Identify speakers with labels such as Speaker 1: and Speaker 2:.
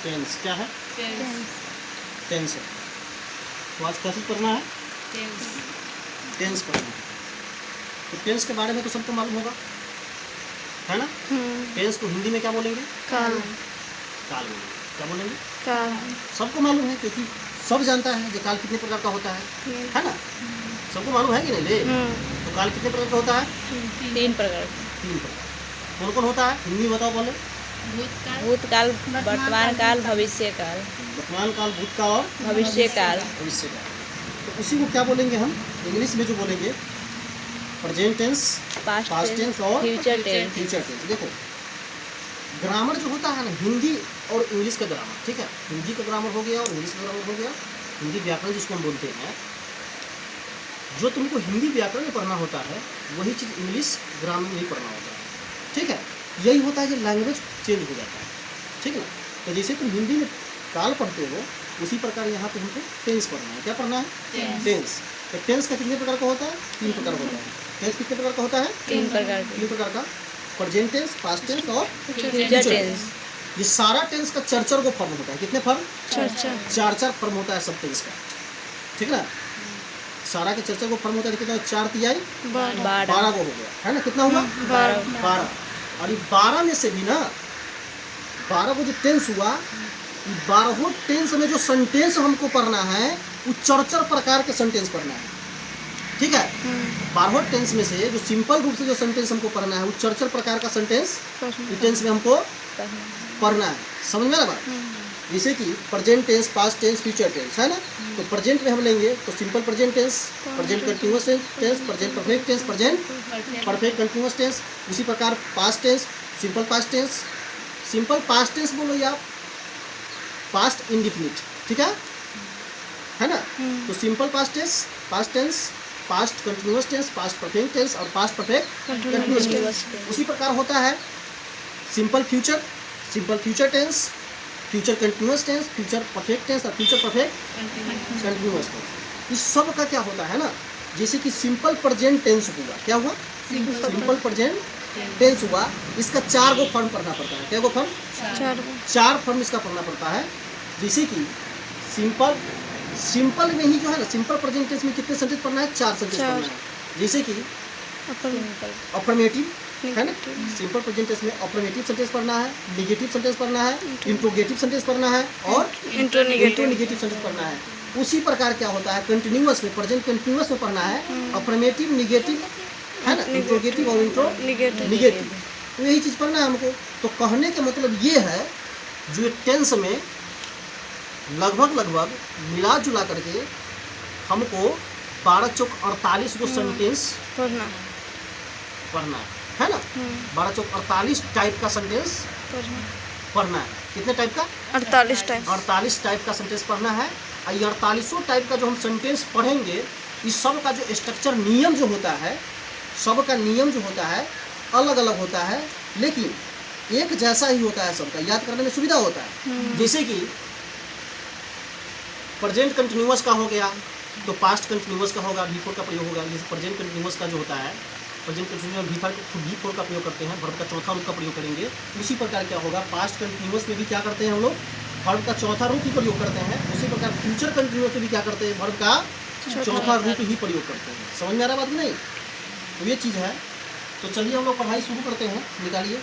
Speaker 1: Tense क्या है? Tense है। तो आज क्या चीज़ पढ़ना है? टेंस पढ़ना है। तो टेंस के बारे में तो सबको मालूम होगा, है ना? टेंस को हिंदी में क्या बोलेंगे?
Speaker 2: काल।
Speaker 1: काल बोलेंगे। क्या बोलेंगे?
Speaker 2: काल।
Speaker 1: सबको मालूम है क्योंकि सब जानता है कि काल कितने प्रकार का होता है ना? सबको मालूम है कि नहीं ले? तो काल कितने प्रकार का होता है?
Speaker 2: 3 प्रकार।
Speaker 1: 3 प्रकार। कौन कौन होता है? हिंदी बताओ बोले।
Speaker 2: भूतकाल, वर्तमान काल, भविष्य काल।
Speaker 1: वर्तमान काल, भूतकाल और
Speaker 2: भविष्य काल।
Speaker 1: भविष्य काल। तो उसी को क्या बोलेंगे हम? इंग्लिश में जो बोलेंगे प्रेजेंट टेंस, पास्ट टेंस और
Speaker 2: फ्यूचर टेंस।
Speaker 1: Future tense. देखो ग्रामर जो होता है ना, हिंदी और इंग्लिश का ग्रामर, ठीक है? हिंदी का ग्रामर हो गया और इंग्लिश का ग्रामर हो गया। हिंदी व्याकरण जिसको हम बोलते हैं, जो तुमको हिंदी व्याकरण में पढ़ना होता है वही चीज़ इंग्लिश ग्रामर में ही पढ़ना होता है, ठीक है? यही होता है कि लैंग्वेज चेंज हो जाता है, ठीक है ना? तो जैसे तुम हिंदी में काल पढ़ते हो उसी प्रकार यहाँ पे हमको टेंस पढ़ना है। क्या पढ़ना है? टेंस। तो टेंस का कितने प्रकार का होता है? 3 प्रकार होता है। टेंस कितने प्रकार का होता है?
Speaker 2: 3 प्रकार।
Speaker 1: 3 प्रकार का। प्रेजेंट टेंस, पास्ट टेंस और
Speaker 2: फ्यूचर टेंस।
Speaker 1: ये सारा टेंस का 4 को फॉर्म होता है। कितने फॉर्म? 4 फॉर्म होता है सब टेंस का, ठीक है ना? सारा के 4 को फॉर्म होता है। कितना? 4 तिहाई 12 को हो गया, है ना? कितना हुआ? 12। और ये 12 में से भी ना 12 को जो टेंस हुआ, 12 टेंस में जो सेंटेंस हमको पढ़ना है वो 4 प्रकार के सेंटेंस पढ़ना है, ठीक है? 12 टेंस में से जो सिंपल रूप से जो सेंटेंस हमको पढ़ना है वो 4 प्रकार का सेंटेंस टेंस में हमको पढ़ना है। समझ में आ बात? जैसे कि present tense, past tense, future tense, है ना? तो प्रेजेंट में हम लेंगे तो simple present tense, present continuous tense, present perfect tense, present perfect continuous tense. उसी प्रकार past tense, simple past tense. Simple past tense बोलो या पास्ट इंडिफिनिट, ठीक है ना? तो simple past tense, past continuous tense, past perfect tense और past perfect continuous tense. उसी प्रकार होता है simple future, simple future tense, future continuous tense, future perfect tense और फ्यूचर परफेक्ट कंटिन्यूअस टेंस। इस सब का क्या होता है ना, जैसे कि सिंपल प्रेजेंट टेंस हुआ, क्या हुआ? सिंपल प्रेजेंट टेंस हुआ। इसका 4 को फॉर्म पढ़ना पड़ता है। क्या को फॉर्म? 4 फॉर्म इसका पढ़ना पड़ता है। जैसे कि सिंपल में ही जो है ना, सिंपल प्रेजेंट टेंस में कितने सेंटेंस पढ़ना है? 4 सेंटेंस पढ़ना है। जैसे कि अफर्मेटिव, है ना? सिंपल प्रेजेंट टेंस में अफर्मेटिव सेंटेंस पढ़ना है, नेगेटिव सेंटेंस पढ़ना है, इंट्रोगेटिव सेंटेंस पढ़ना है और इंट्रोनेगेटिव सेंटेंस पढ़ना है। उसी प्रकार क्या होता है कंटिन्यूअस में, प्रेजेंट कंटिन्यूअस में पढ़ना है अफर्मेटिव, नेगेटिव, है ना? इंट्रोगेटिव और इंट्रोनेगेटिव। तो यही चीज़ पढ़ना है हमको। तो कहने का मतलब ये है जो टेंस में लगभग मिला जुला करके हमको 12 चौक 48 को सेंटेंस पढ़ना है ना? 12 चौक 48 टाइप का सेंटेंस पढ़ना है। कितने टाइप का? 48 टाइप का सेंटेंस पढ़ना है। और ये 48 टाइप का जो हम सेंटेंस पढ़ेंगे, इस सब का जो स्ट्रक्चर नियम जो होता है, सब का नियम जो होता है अलग अलग होता है, लेकिन एक जैसा ही होता है। सबका याद करने में सुविधा होता है। जैसे कि प्रेजेंट कंटिन्यूअस का हो गया तो पास्ट कंटिन्यूअस का होगा, V4 का प्रयोग होगा। जैसे प्रेजेंट कंटिन्यूअस का जो होता है, प्रेजेंट कंटिन्यूअस V4 का प्रयोग करते हैं, वर्ब का चौथा रूप का प्रयोग करेंगे। उसी प्रकार क्या होगा पास्ट कंटिन्यूअस में भी क्या करते हैं हम लोग? वर्ब का चौथा रूप ही प्रयोग करते हैं। उसी प्रकार फ्यूचर कंटिन्यूअस में भी क्या करते हैं? वर्ब का चौथा रूप ही प्रयोग करते हैं। समझ में आ रहा बात नहीं? तो ये चीज़ है। तो चलिए हम लोग पढ़ाई शुरू करते हैं। निकालिए।